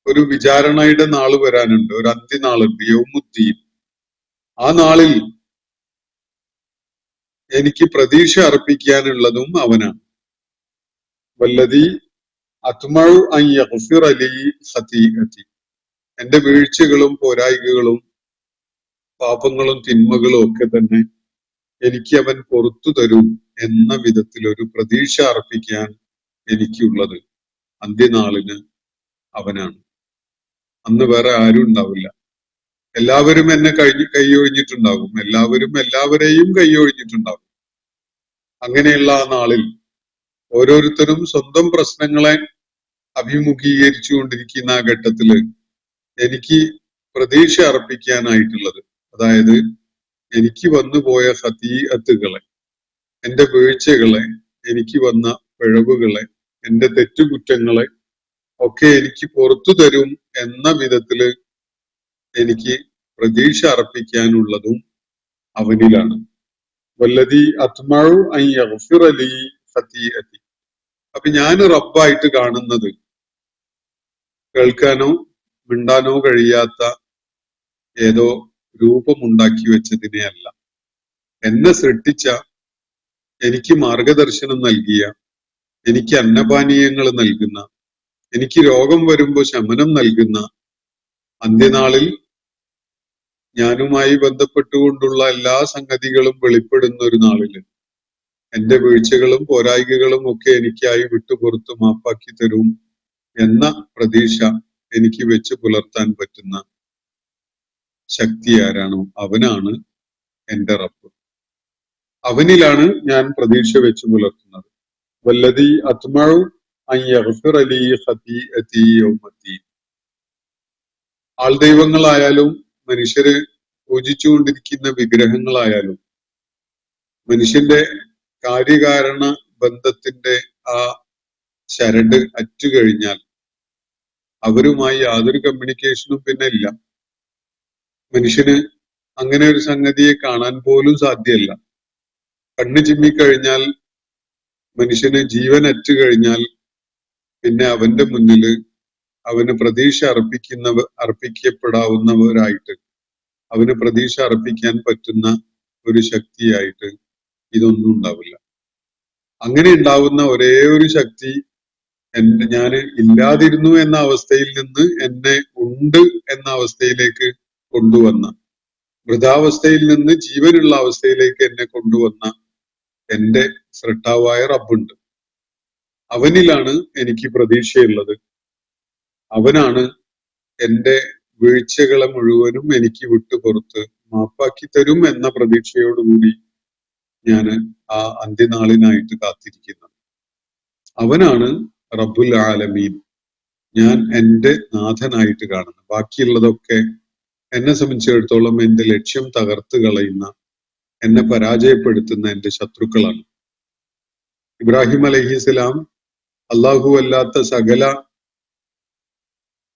ഒരു വിചാരണയുടെ നാള് വരാനുണ്ട്, ഒരു അന്ത്യനാളുണ്ട്, യൗമുദ്ദീൻ. ആ നാളിൽ എനിക്ക് പ്രതീക്ഷ അർപ്പിക്കാനുള്ളതും അവനാണ്. വല്ലതി അത്മഉ അൻ യഗ്ഫിറ ലി ഖതീഅതി, എന്റെ വീഴ്ചകളും പോരായ്കകളും പാപങ്ങളും തിന്മകളും ഒക്കെ തന്നെ എനിക്ക് അവൻ പുറത്തു തരും എന്ന വിധത്തിൽ ഒരു പ്രതീക്ഷ അർപ്പിക്കാൻ എനിക്കുള്ളത് അന്ത്യനാളിന് അവനാണ്. അന്ന് വേറെ ആരും ഉണ്ടാവില്ല. എല്ലാവരും എന്നെ കൈയൊഴിഞ്ഞിട്ടുണ്ടാകും, എല്ലാവരും എല്ലാവരെയും കൈയൊഴിഞ്ഞിട്ടുണ്ടാകും. അങ്ങനെയുള്ള ആ നാളിൽ ഓരോരുത്തരും സ്വന്തം പ്രശ്നങ്ങളെ അഭിമുഖീകരിച്ചു കൊണ്ടിരിക്കുന്ന ആ ഘട്ടത്തില് എനിക്ക് പ്രതീക്ഷ അർപ്പിക്കാനായിട്ടുള്ളത്, അതായത് എനിക്ക് വന്നുപോയ ഖതീഅത്തുകളെ, എന്റെ വീഴ്ചകളെ, എനിക്ക് വന്ന പിഴവുകളെ, എന്റെ തെറ്റുകുറ്റങ്ങളെ ഒക്കെ എനിക്ക് പുറത്തു തരും എന്ന വിധത്തില് എനിക്ക് പ്രതീക്ഷ അർപ്പിക്കാനുള്ളതും അവനിലാണ്. വല്ലതി അത്മഉ അൻ യഗ്ഫിറ ലി ഖതീഅതി. അപ്പൊ ഞാൻ റബ്ബായിട്ട് കാണുന്നത് കേൾക്കാനോ മിണ്ടാനോ കഴിയാത്ത ഏതോ രൂപമുണ്ടാക്കി വെച്ചതിനെ അല്ല, എന്നെ സൃഷ്ടിച്ച, എനിക്ക് മാർഗദർശനം നൽകിയ, എനിക്ക് അന്നപാനീയങ്ങൾ നൽകുന്ന, എനിക്ക് രോഗം വരുമ്പോ ശമനം നൽകുന്ന, അന്ത്യനാളിൽ ഞാനുമായി ബന്ധപ്പെട്ടുകൊണ്ടുള്ള എല്ലാ സംഗതികളും വെളിപ്പെടുന്ന ഒരു നാളില് എന്റെ വീഴ്ചകളും പോരായ്കകളും ഒക്കെ എനിക്കായി വിട്ടുപുറത്ത് മാപ്പാക്കി തരും എന്ന പ്രതീക്ഷ എനിക്ക് വെച്ച് പുലർത്താൻ പറ്റുന്ന ശക്തി ആരാണോ അവനാണ് എന്റെ റബ്ബ്. അവനിലാണ് ഞാൻ പ്രതീക്ഷ വെച്ച് പുലർത്തുന്നത്. വല്ലദീ അത്മഉ അൻ യഗ്ഫിറ ലീ ഖതീഅതി യൗമദ്ദീൻ. ആൾദൈവങ്ങളായാലും മനുഷ്യര് പൂജിച്ചുകൊണ്ടിരിക്കുന്ന വിഗ്രഹങ്ങളായാലും മനുഷ്യന്റെ കാര്യകാരണ ബന്ധത്തിന്റെ ആ ചരട് അറ്റുകഴിഞ്ഞാൽ അവരുമായി യാതൊരു കമ്മ്യൂണിക്കേഷനും പിന്നെ ഇല്ല. മനുഷ്യന് അങ്ങനെ ഒരു സംഗതിയെ കാണാൻ പോലും സാധ്യമല്ല. കണ്ണ് ചിമ്മിക്കഴിഞ്ഞാൽ മനുഷ്യന് ജീവൻ അറ്റുകഴിഞ്ഞാൽ പിന്നെ അവന്റെ മുന്നില് അവന് പ്രതീക്ഷ അർപ്പിക്കപ്പെടാവുന്നവരായിട്ട് അവന് പ്രതീക്ഷ അർപ്പിക്കാൻ പറ്റുന്ന ഒരു ശക്തിയായിട്ട് ഇതൊന്നും ഉണ്ടാവില്ല. അങ്ങനെ ഉണ്ടാവുന്ന ഒരേ ഒരു ശക്തി ഞാൻ ഇല്ലാതിരുന്നു എന്ന അവസ്ഥയിൽ നിന്ന് എന്നെ ഉണ്ട് എന്ന അവസ്ഥയിലേക്ക് കൊണ്ടുവന്ന, മൃതാവസ്ഥയിൽ നിന്ന് ജീവനുള്ള അവസ്ഥയിലേക്ക് എന്നെ കൊണ്ടുവന്ന എന്റെ സൃഷ്ടാവായ റബ്ബുണ്ട്. അവനിലാണ് എനിക്ക് പ്രതീക്ഷയുള്ളത്. അവനാണ് എന്റെ വീഴ്ചകളെ മുഴുവനും എനിക്ക് വിട്ടുപുറത്ത് മാപ്പാക്കി തരും എന്ന പ്രതീക്ഷയോടുകൂടി ഞാൻ ആ അന്ത്യനാളിനായിട്ട് കാത്തിരിക്കുന്നത്. അവനാണ് റബ്ബുൽ ആലമീൻ, ഞാൻ എന്റെ നാഥനായിട്ട് കാണുന്നത്. ബാക്കിയുള്ളതൊക്കെ എന്നെ സംബന്ധിച്ചിടത്തോളം എന്റെ ലക്ഷ്യം തകർത്ത് കളയുന്ന, എന്നെ പരാജയപ്പെടുത്തുന്ന എന്റെ ശത്രുക്കളാണ്. ഇബ്രാഹിം അലൈഹിസ്സലാം അല്ലാഹു അല്ലാത്ത സകല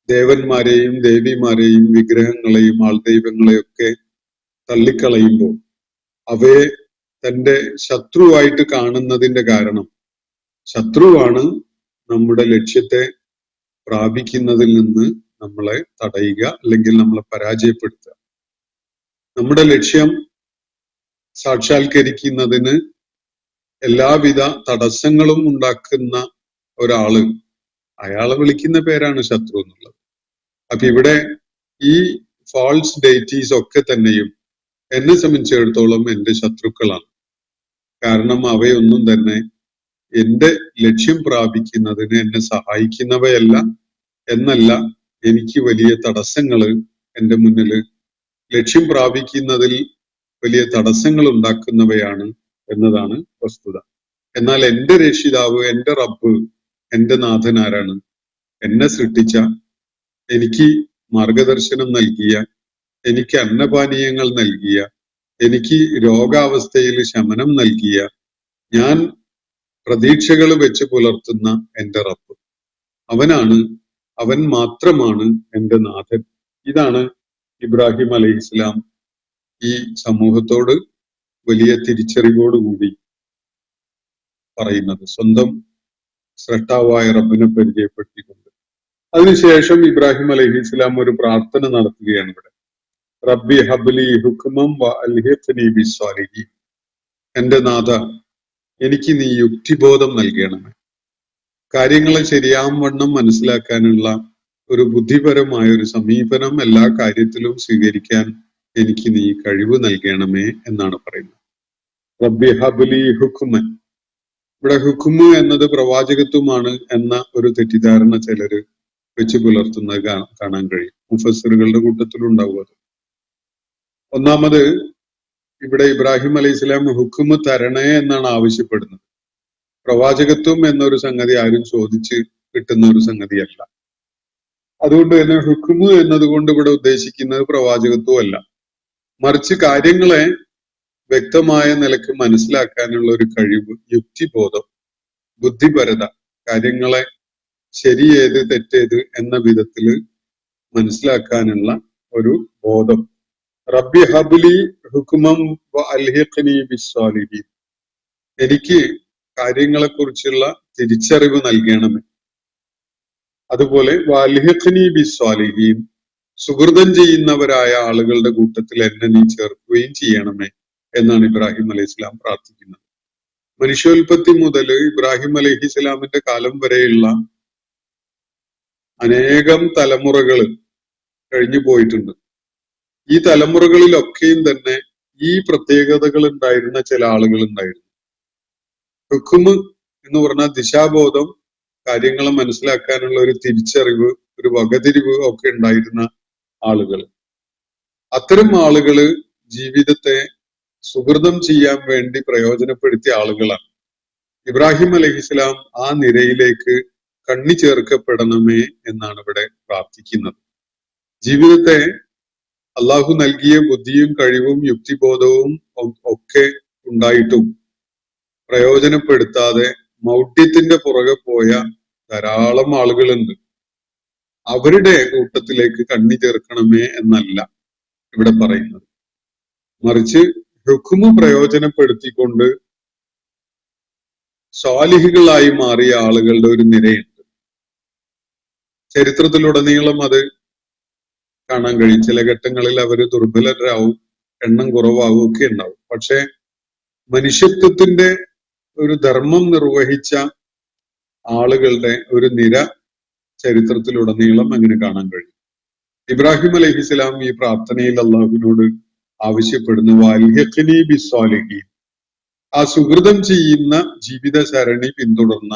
ദേവന്മാരെയും ദേവിമാരെയും വിഗ്രഹങ്ങളെയും ആൾദൈവങ്ങളെയൊക്കെ തള്ളിക്കളയുമ്പോൾ അവയെ തന്റെ ശത്രുവായിട്ട് കാണുന്നതിന്റെ കാരണം, ശത്രുവാണ് നമ്മുടെ ലക്ഷ്യത്തെ പ്രാപിക്കുന്നതിൽ നിന്ന് നമ്മളെ തടയുക അല്ലെങ്കിൽ നമ്മളെ പരാജയപ്പെടുത്തുക. നമ്മുടെ ലക്ഷ്യം സാക്ഷാത്കരിക്കുന്നതിന് എല്ലാവിധ തടസ്സങ്ങളും ഉണ്ടാക്കുന്ന ഒരാള്, അയാളെ വിളിക്കുന്ന പേരാണ് ശത്രു എന്നുള്ളത്. അപ്പൊ ഇവിടെ ഈ ഫാൾസ് ഡെയിറ്റീസ് ഒക്കെ തന്നെയും എന്നെ സംബന്ധിച്ചിടത്തോളം എന്റെ ശത്രുക്കളാണ്. കാരണം അവയൊന്നും തന്നെ എന്റെ ലക്ഷ്യം പ്രാപിക്കുന്നതിന് എന്നെ സഹായിക്കുന്നവയല്ല, എന്നല്ല, എനിക്ക് വലിയ തടസ്സങ്ങള് എന്റെ മുന്നില് ലക്ഷ്യം പ്രാപിക്കുന്നതിൽ വലിയ തടസ്സങ്ങൾ ഉണ്ടാക്കുന്നവയാണ് എന്നതാണ് വസ്തുത. എന്നാൽ എന്റെ രക്ഷിതാവ്, എന്റെ റബ്ബ്, എന്റെ നാഥൻ ആരാണ്? എന്നെ സൃഷ്ടിച്ച, എനിക്ക് മാർഗദർശനം നൽകിയ, എനിക്ക് അന്നപാനീയങ്ങൾ നൽകിയ, എനിക്ക് രോഗാവസ്ഥയിൽ ശമനം നൽകിയ, ഞാൻ പ്രതീക്ഷകൾ വെച്ച് പുലർത്തുന്ന എന്റെ റബ്ബ്. അവനാണ്, അവൻ മാത്രമാണ് എന്റെ നാഥൻ. ഇതാണ് ഇബ്രാഹിം അലൈഹിസ്സലാം ഈ സമൂഹത്തോട് വലിയ തിരിച്ചറിവോടുകൂടി പറയുന്നത്, സ്വന്തം സ്രഷ്ടാവായ റബ്ബിനെ പരിചയപ്പെടുത്തിക്കൊണ്ട്. അതിനുശേഷം ഇബ്രാഹിം അലൈഹിസ്സലാം ഒരു പ്രാർത്ഥന നടത്തുകയാണ് ഇവിടെ. റബ്ബി ഹബ്ലി ഹുക്മം വ അൽഹിഖ്നി ബിസ്സാലിഹീൻ. എന്റെ നാഥ, എനിക്ക് നീ യുക്തിബോധം നൽകണമേ. കാര്യങ്ങളെ ശരിയാവണ്ണം മനസ്സിലാക്കാനുള്ള ഒരു ബുദ്ധിപരമായ ഒരു സമീപനം എല്ലാ കാര്യത്തിലും സ്വീകരിക്കാൻ എനിക്ക് നീ കഴിവ് നൽകണമേ എന്നാണ് പറയുന്നത്. റബ്ബി ഹബ്ലി ഹുക്മൻ. ഇവിടെ ഹുക്മ് എന്നത് പ്രവാചകത്വമാണ് എന്ന ഒരു തെറ്റിദ്ധാരണ ചിലര് വെച്ച് പുലർത്തുന്നത് കാണാൻ കഴിയും. മുഫസ്സിറുകളുടെ കൂട്ടത്തിലുണ്ടാവും അത്. ഒന്നാമത്, ഇവിടെ ഇബ്രാഹിം അലൈഹി സ്വലാം ഹുക്മ് തരണേ എന്നാണ് ആവശ്യപ്പെടുന്നത്. പ്രവാചകത്വം എന്നൊരു സംഗതി ആരും ചോദിച്ച് കിട്ടുന്ന ഒരു സംഗതിയല്ല. അതുകൊണ്ട് തന്നെ ഹുക്മ് എന്നതുകൊണ്ട് ഇവിടെ ഉദ്ദേശിക്കുന്നത് പ്രവാചകത്വം അല്ല, മറിച്ച് കാര്യങ്ങളെ വ്യക്തമായ നിലക്ക് മനസ്സിലാക്കാനുള്ള ഒരു കഴിവ്, യുക്തിബോധം, ബുദ്ധിപരത, കാര്യങ്ങളെ ശരിയേത് തെറ്റേത് എന്ന വിധത്തില് മനസ്സിലാക്കാനുള്ള ഒരു ബോധം. റബ്ബി ഹബ്ലി ഹുക്മം വ അൽഹിഖ്നി ബിസ്സാലിഹീൻ. എനിക്ക് കാര്യങ്ങളെ കുറിച്ചുള്ള തിരിച്ചറിവ് നൽകണമേ. അതുപോലെ വൽഹിഖ്നി ബിസ്സാലിഹീൻ, സുഹൃതം ചെയ്യുന്നവരായ ആളുകളുടെ കൂട്ടത്തിൽ എന്നെ നീ ചേർക്കുകയും ചെയ്യണമേ എന്നാണ് ഇബ്രാഹിം അലൈഹി സ്വലാം പ്രാർത്ഥിക്കുന്നത്. മനുഷ്യോൽപത്തി മുതൽ ഇബ്രാഹിം അലൈഹി സ്വലാമിന്റെ കാലം വരെയുള്ള അനേകം തലമുറകൾ കഴിഞ്ഞു പോയിട്ടുണ്ട്. ഈ തലമുറകളിലൊക്കെയും തന്നെ ഈ പ്രത്യേകതകൾ ഉണ്ടായിരുന്ന ചില ആളുകൾ ഉണ്ടായിരുന്നു. ഹുക്മ് എന്ന് പറഞ്ഞാൽ ദിശാബോധം, കാര്യങ്ങളെ മനസ്സിലാക്കാനുള്ള ഒരു തിരിച്ചറിവ്, ഒരു വകതിരിവ് ഒക്കെ ഉണ്ടായിരുന്ന ആളുകൾ. അത്തരം ആളുകള് ജീവിതത്തെ സുഹൃതം ചെയ്യാൻ വേണ്ടി പ്രയോജനപ്പെടുത്തിയ ആളുകളാണ്. ഇബ്രാഹിം അലൈഹിസ്സലാം ആ നിരയിലേക്ക് കണ്ണി ചേർക്കപ്പെടണമേ എന്നാണ് ഇവിടെ പ്രാർത്ഥിക്കുന്നത്. ജീവിതത്തെ അള്ളാഹു നൽകിയ ബുദ്ധിയും കഴിവും യുക്തിബോധവും ഒക്കെ ഉണ്ടായിട്ടും പ്രയോജനപ്പെടുത്താതെ മൗഢ്യത്തിന്റെ പുറകെ പോയ ധാരാളം ആളുകളുണ്ട്. അവരുടെ കൂട്ടത്തിലേക്ക് കണ്ണി ചേർക്കണമേ എന്നല്ല ഇവിടെ പറയുന്നത്. മറിച്ച് ഹുക്മു പ്രയോജനപ്പെടുത്തിക്കൊണ്ട് സ്വാലിഹികളായി മാറിയ ആളുകളുടെ ഒരു നിരയുണ്ട്. ചരിത്രത്തിലുടനീളം അത് കാണാൻ കഴിയും. ചില ഘട്ടങ്ങളിൽ അവർ ദുർബലരാവും, എണ്ണം കുറവാവും ഒക്കെ ഉണ്ടാവും. പക്ഷെ മനുഷ്യത്വത്തിന്റെ ഒരു ധർമ്മം നിർവഹിച്ച ആളുകളുടെ ഒരു നിര ചരിത്രത്തിലുടനീളം അങ്ങനെ കാണാൻ കഴിയും. ഇബ്രാഹിം അലൈഹിസ്സലാം ഈ പ്രാർത്ഥനയിൽ അള്ളാഹുവിനോട് ആവശ്യപ്പെടുന്നു, വൽഹിഖ്നി ബിസ്സാലിഹീൻ, ആ സുഹൃതം ചെയ്യുന്ന ജീവിത സരണി പിന്തുടർന്ന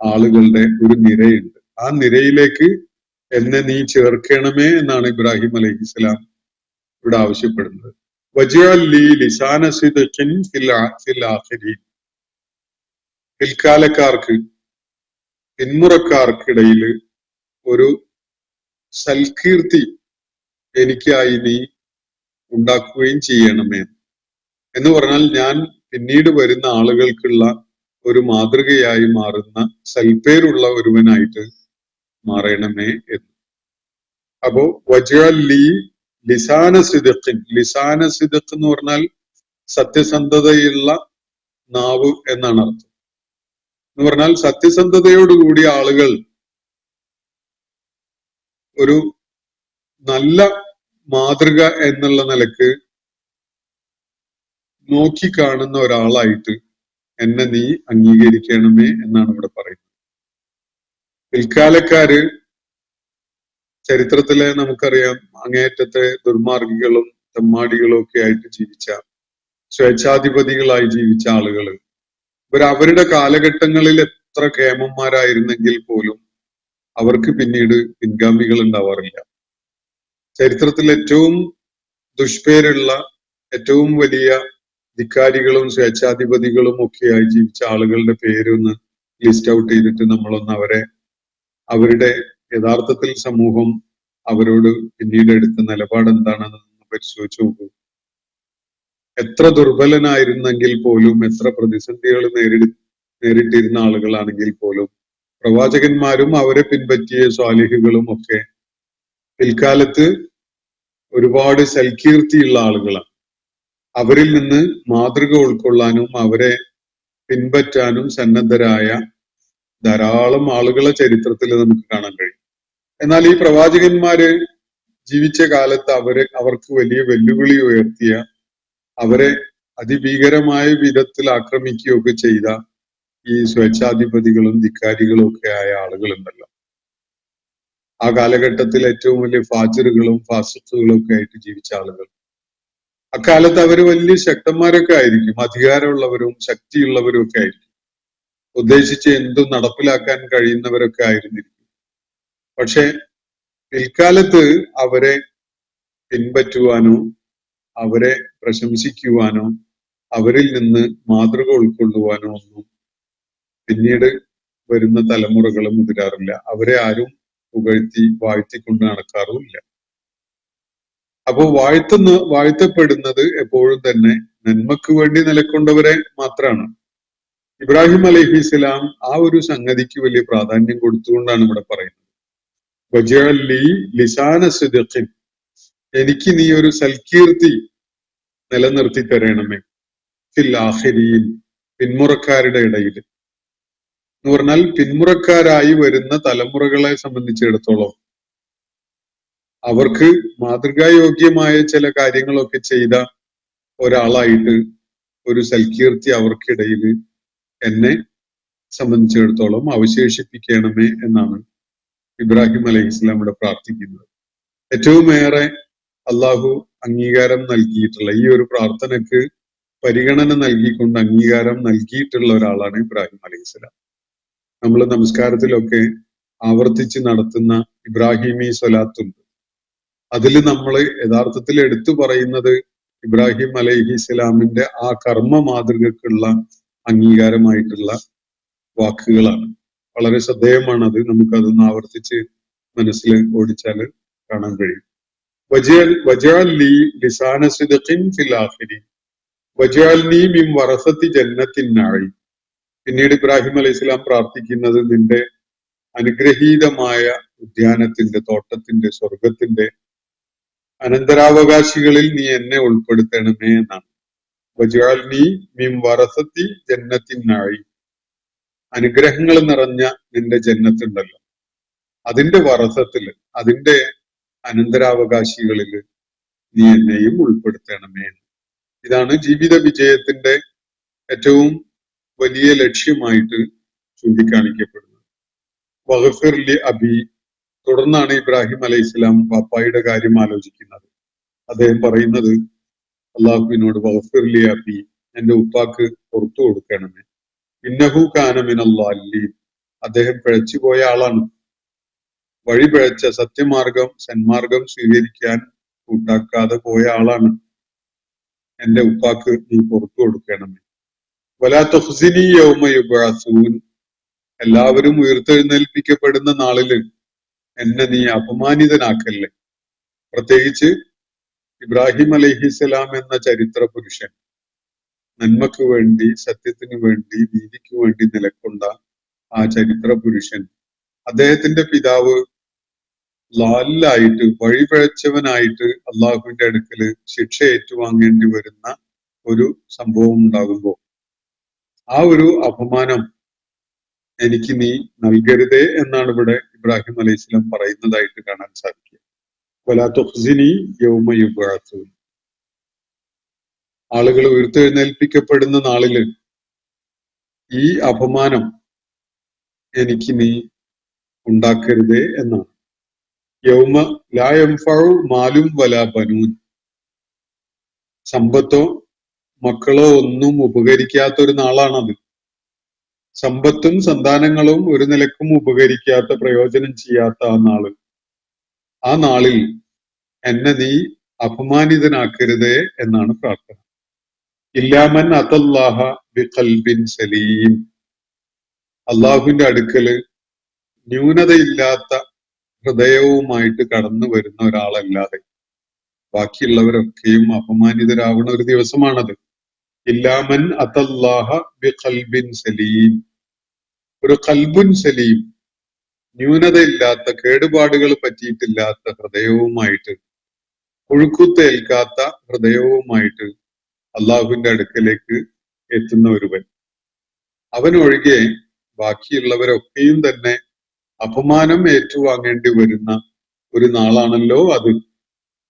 ആളുകളുടെ ഒരു നിരയുണ്ട്. ആ നിരയിലേക്ക് എന്നെ നീ ചേർക്കണമേ എന്നാണ് ഇബ്രാഹിം അലൈഹിസ്സലാം ഇവിടെ ആവശ്യപ്പെടുന്നത്. വജ്അൽ ലീ ലിസാന സിദ്ഖിൻ ഫിൽ ആഖിരീൻ, പിൽക്കാലക്കാർക്ക്, പിന്മുറക്കാർക്കിടയിൽ ഒരു സൽകീർത്തി എനിക്കായി നീ ഉണ്ടാക്കുകയും ചെയ്യണമേ എന്ന് പറഞ്ഞാൽ ഞാൻ പിന്നീട് വരുന്ന ആളുകൾക്കുള്ള ഒരു മാതൃകയായി മാറുന്ന സൽപ്പേരുള്ള ഒരുവനായിട്ട് മാറണമേ എന്ന്. അപ്പോ വജ്അൽ ലീ ലിസാന സിദ്ഖിൻ, ലിസാന സിദ്ഖ് എന്ന് പറഞ്ഞാൽ സത്യസന്ധതയുള്ള നാവ് എന്നാണ് അർത്ഥം. എന്ന് പറഞ്ഞാൽ സത്യസന്ധതയോടുകൂടി ആളുകൾ ഒരു നല്ല മാതൃക എന്നുള്ള നിലക്ക് നോക്കിക്കാണുന്ന ഒരാളായിട്ട് എന്നെ നീ അംഗീകരിക്കണമേ എന്നാണ് ഇവിടെ പറയുന്നത്. പിൽക്കാലക്കാര് ചരിത്രത്തിലെ നമുക്കറിയാം അങ്ങേയറ്റത്തെ ദുർമാർഗികളും തെമ്മാടികളും ഒക്കെ ആയിട്ട് ജീവിച്ച, സ്വേച്ഛാധിപതികളായി ജീവിച്ച ആളുകൾ അവരുടെ കാലഘട്ടങ്ങളിൽ എത്ര കേമന്മാരായിരുന്നെങ്കിൽ പോലും അവർക്ക് പിന്നീട് പിൻഗാമികൾ ഉണ്ടാവാറില്ല. ചരിത്രത്തിൽ ഏറ്റവും ദുഷ്പേരുള്ള, ഏറ്റവും വലിയ ധിക്കാരികളും സ്വേച്ഛാധിപതികളും ഒക്കെയായി ജീവിച്ച ആളുകളുടെ പേരൊന്ന് ലിസ്റ്റ് ഔട്ട് ചെയ്തിട്ട് നമ്മളൊന്ന് അവരുടെ യഥാർത്ഥത്തിൽ സമൂഹം അവരോട് പിന്നീട് എടുത്ത നിലപാട് എന്താണെന്ന് പരിശോധിച്ച് നോക്കൂ. എത്ര ദുർബലനായിരുന്നെങ്കിൽ പോലും, എത്ര പ്രതിസന്ധികൾ നേരിട്ടിരുന്ന ആളുകളാണെങ്കിൽ പോലും പ്രവാചകന്മാരും അവരെ പിൻപറ്റിയ സ്വാലിഹുകളും ഒക്കെ പിൽക്കാലത്ത് ഒരുപാട് സൽകീർത്തിയുള്ള ആളുകളാണ്. അവരിൽ നിന്ന് മാതൃക ഉൾക്കൊള്ളാനും അവരെ പിൻപറ്റാനും സന്നദ്ധരായ ധാരാളം ആളുകളെ ചരിത്രത്തിൽ നമുക്ക് കാണാൻ കഴിയും. എന്നാൽ ഈ പ്രവാചകന്മാര് ജീവിച്ച കാലത്ത് അവർക്ക് വലിയ വെല്ലുവിളി ഉയർത്തിയ, അവരെ അതിഭീകരമായ വിധത്തിൽ ആക്രമിക്കുകയൊക്കെ ചെയ്ത ഈ സ്വേച്ഛാധിപതികളും ധിക്കാരികളും ഒക്കെ ആയ ആളുകളുണ്ടല്ലോ. ആ കാലഘട്ടത്തിൽ ഏറ്റവും വലിയ ഫാജിറുകളും ഫാസിഖുകളും ഒക്കെ ആയിട്ട് ജീവിച്ച ആളുകൾ. അക്കാലത്ത് അവര് വലിയ ശക്തന്മാരൊക്കെ ആയിരിക്കും, അധികാരമുള്ളവരും ശക്തിയുള്ളവരും ഒക്കെ ആയിരിക്കും, ഉദ്ദേശിച്ച് എന്തും നടപ്പിലാക്കാൻ കഴിയുന്നവരൊക്കെ ആയിരുന്നിരിക്കും. പക്ഷെ പിൽക്കാലത്ത് അവരെ പിൻപറ്റുവാനോ അവരെ പ്രശംസിക്കുവാനോ അവരിൽ നിന്ന് മാതൃക ഉൾക്കൊള്ളുവാനോ ഒന്നും പിന്നീട് വരുന്ന തലമുറകൾ മുതിരാറില്ല. അവരെ ആരും പുകഴ്ത്തി വാഴ്ത്തിക്കൊണ്ട് നടക്കാറുമില്ല. അപ്പോ വാഴ്ത്തപ്പെടുന്നത് എപ്പോഴും തന്നെ നന്മക്ക് വേണ്ടി നിലക്കൊണ്ടവരെ മാത്രമാണ്. ഇബ്രാഹിം അലൈഹിസ്സലാം ആ ഒരു സംഗതിക്ക് വലിയ പ്രാധാന്യം കൊടുത്തുകൊണ്ടാണ് ഇവിടെ പറയുന്നത്, വജ്അൽ ലീ ലിസാന സിദ്ഖിൻ, എനിക്ക് നീ ഒരു സൽകീർത്തി നിലനിർത്തി തരണമേ, ഫിൽ ആഖിരീൻ, പിന്മുറക്കാരുടെ ഇടയിൽ. എന്ന് പറഞ്ഞാൽ പിന്മുറക്കാരായി വരുന്ന തലമുറകളെ സംബന്ധിച്ചിടത്തോളം അവർക്ക് മാതൃകായോഗ്യമായ ചില കാര്യങ്ങളൊക്കെ ചെയ്ത ഒരാളായിട്ട് ഒരു സൽകീർത്തി അവർക്കിടയിൽ എന്നെ സംബന്ധിച്ചിടത്തോളം അവശേഷിപ്പിക്കണമേ എന്നാണ് ഇബ്രാഹിം അലൈഹിസ്സലാം ഇവിടെ പ്രാർത്ഥിക്കുന്നത്. ഏറ്റവുമേറെ അള്ളാഹു അംഗീകാരം നൽകിയിട്ടുള്ള ഈ ഒരു പ്രാർത്ഥനക്ക് പരിഗണന നൽകിക്കൊണ്ട് അംഗീകാരം നൽകിയിട്ടുള്ള ഒരാളാണ് ഇബ്രാഹിം അലൈഹിസ്സലാം. നമ്മൾ നമസ്കാരത്തിലൊക്കെ ആവർത്തിച്ച് നടത്തുന്ന ഇബ്രാഹിമി സ്വലാത്തുണ്ട്. അതിൽ നമ്മൾ യഥാർത്ഥത്തിൽ എടുത്തു പറയുന്നത് ഇബ്രാഹിം അലൈഹിസ്സലാമിന്റെ ആ കർമ്മ മാതൃകക്കുള്ള അംഗീകാരമായിട്ടുള്ള വാക്കുകളാണ്. വളരെ ശ്രദ്ധേയമാണത്. നമുക്കതൊന്ന് ആവർത്തിച്ച് മനസ്സിൽ ഓടിച്ചാൽ കാണാൻ കഴിയും. വജഅൽ ലീ ലിസാന സിദ്ഖിൻ ഫിൽ ആഖിരി വജഅൽനി മിൻ വറസത്തി ജന്നത്തിൻ നഈം. പിന്നീട് ഇബ്രാഹിം അലൈഹിസ്സലാം പ്രാർത്ഥിക്കുന്നത് നിന്റെ അനുഗ്രഹീതമായ ഉദ്യാനത്തിന്റെ, തോട്ടത്തിന്റെ, സ്വർഗത്തിന്റെ അനന്തരാവകാശികളിൽ നീ എന്നെ ഉൾപ്പെടുത്തണമേ എന്നാണ്. വജഅൽനി മിൻ വറസത്തി ജന്നത്തിൻ നഈം. അനുഗ്രഹങ്ങൾ നിറഞ്ഞ നിന്റെ ജന്നത്തുണ്ടല്ലോ, അതിന്റെ വറസത്തില്, അതിന്റെ അനന്തരാവകാശികളില് നീ എന്നെയും ഉൾപ്പെടുത്തണമേ. ഇതാണ് ജീവിത വിജയത്തിന്റെ ഏറ്റവും വലിയ ലക്ഷ്യമായിട്ട് ചൂണ്ടിക്കാണിക്കപ്പെടുന്നത്. വഗ്ഫിർ ലി അബി. തുടർന്നാണ് ഇബ്രാഹിം അലൈഹിസ്സലാം പാപ്പായുടെ കാര്യം ആലോചിക്കുന്നത്. അദ്ദേഹം പറയുന്നത് അള്ളാഹുവിനോട് വഗ്ഫിർ ലി അബി, എന്റെ ഉപ്പാക്ക് പുറത്തു കൊടുക്കണമേ. ഇന്നഹു കാന മിനൽ ളാലിൻ. അദ്ദേഹം പിഴച്ചുപോയ ആളാണ്. വഴി പിഴച്ച, സത്യമാർഗം, സന്മാർഗം സ്വീകരിക്കാൻ കൂട്ടാക്കാതെ പോയ ആളാണ്. എന്റെ ഉപ്പാക്ക് നീ പുറത്തു കൊടുക്കണമേ. വലാ തുഖ്സിനി യൗമ യുബ്അസൂൻ. എല്ലാവരും ഉയർത്തെഴുന്നേൽപ്പിക്കപ്പെടുന്ന നാളില് എന്നെ നീ അപമാനിതനാക്കല്ലേ. പ്രത്യേകിച്ച് ഇബ്രാഹിം അലൈഹിസ്സലാം എന്ന ചരിത്ര പുരുഷൻ, നന്മക്ക് വേണ്ടി, സത്യത്തിനു വേണ്ടി, നീതിക്ക് വേണ്ടി നിലകൊണ്ട ആ ചരിത്ര പുരുഷൻ, അദ്ദേഹത്തിന്റെ പിതാവ് ലാലിലായിട്ട്, വഴിപിഴച്ചവനായിട്ട് അള്ളാഹുവിന്റെ അടുക്കല് ശിക്ഷ ഏറ്റുവാങ്ങേണ്ടി വരുന്ന ഒരു സംഭവം ഉണ്ടാകുമ്പോൾ ആ ഒരു അപമാനം എനിക്ക് നീ നൽകരുതേ എന്നാണ് ഇവിടെ ഇബ്രാഹിം അലൈഹിസ്സലാം പറയുന്നതായിട്ട് കാണാൻ സാധിക്കുക. വലാ തുഖ്സിനി യൗമ യുബ്അസൂൻ. ആളുകൾ ഉയർത്തെഴുന്നേൽപ്പിക്കപ്പെടുന്ന നാളില് ഈ അപമാനം എനിക്ക് നീ ഉണ്ടാക്കരുതേ എന്നാണ്. യൗമ ലാ യൻഫഉ മാലും വലാ ബനൂൻ. സമ്പത്തോ മക്കളോ ഒന്നും ഉപകരിക്കാത്തൊരു നാളാണത്. സമ്പത്തും സന്താനങ്ങളും ഒരു നിലക്കും ഉപകരിക്കാത്ത, പ്രയോജനം ചെയ്യാത്ത ആ നാള്. ആ നാളിൽ എന്നെ നീ അപമാനിതനാക്കരുതേ എന്നാണ് പ്രാർത്ഥന. ഇല്ലാമൻ അതല്ലാഹ ബിഖൽബിൻ സലീം. അള്ളാഹുവിന്റെ അടുക്കല് ന്യൂനതയില്ലാത്ത ഹൃദയവുമായിട്ട് കടന്നു വരുന്ന ഒരാളല്ലാതെ ബാക്കിയുള്ളവരൊക്കെയും അപമാനിതരാവുന്ന ഒരു ദിവസമാണത്. ഇല്ലാമൻ അതല്ലാഹ ബിഖൽബിൻ സലീം. ഒരു ഖൽബുൻ സലീം, ന്യൂനതയില്ലാത്ത, കേടുപാടുകൾ പറ്റിയിട്ടില്ലാത്ത ഹൃദയവുമായിട്ട്, പുഴുക്കുത്തേൽക്കാത്ത ഹൃദയവുമായിട്ട് അള്ളാഹുവിന്റെ അടുക്കലേക്ക് എത്തുന്ന ഒരുവൻ, അവനൊഴികെ ബാക്കിയുള്ളവരൊക്കെയും തന്നെ അപമാനം ഏറ്റുവാങ്ങേണ്ടി വരുന്ന ഒരു നാളാണല്ലോ അത്.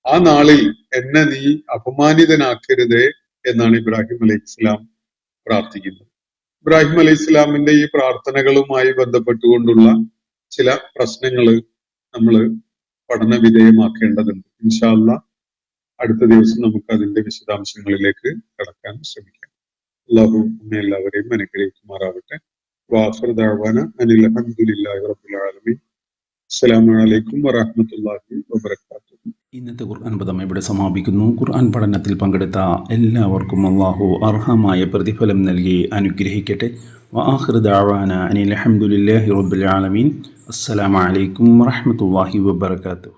ആ നാളിൽ എന്നെ നീ അപമാനിതനാക്കരുതേ എന്നാണ് ഇബ്രാഹിം അലൈഹിസ്സലാം പ്രാർത്ഥിക്കുന്നത്. ഇബ്രാഹിം അലൈഹിസ്സലാമിന്റെ ഈ പ്രാർത്ഥനകളുമായി ബന്ധപ്പെട്ടുകൊണ്ടുള്ള ചില പ്രശ്നങ്ങൾ നമ്മൾ പഠന വിധേയമാക്കേണ്ടതുണ്ട്. ഇൻഷാ അല്ലാഹ് അടുത്ത ദിവസം നമുക്ക് അതിന്റെ വിശദാംശങ്ങളിലേക്ക് കടക്കാൻ ശ്രമിക്കാം. അല്ലാഹു നമ്മെ എല്ലാവരെയും അനുഗ്രഹിക്കുമാറാവട്ടെ. വാഖിറു ദഅ്വാന അനിൽ ഹംദുലില്ലാഹി റബ്ബിൽ ആലമീൻ. അസ്സലാമു അലൈക്കും വറഹ്മത്തുള്ളാഹി വബറകാതുഹു. ഇന്നത്തെ ഖുർആൻ പദം ഇവിടെ സമാപിക്കുന്നു. ഖുർആൻ പഠനത്തിൽ പങ്കെടുത്ത എല്ലാവർക്കും അല്ലാഹു അർഹമായ പ്രതിഫലം നൽകി അനുഗ്രഹിക്കട്ടെ. വആഖിറു ദഅ്വാന അനിൽ ഹംദുലില്ലാഹി റബ്ബിൽ ആലമീൻ. അസ്സലാമു അലൈക്കും വറഹ്മത്തുള്ളാഹി വബറകാതുഹു.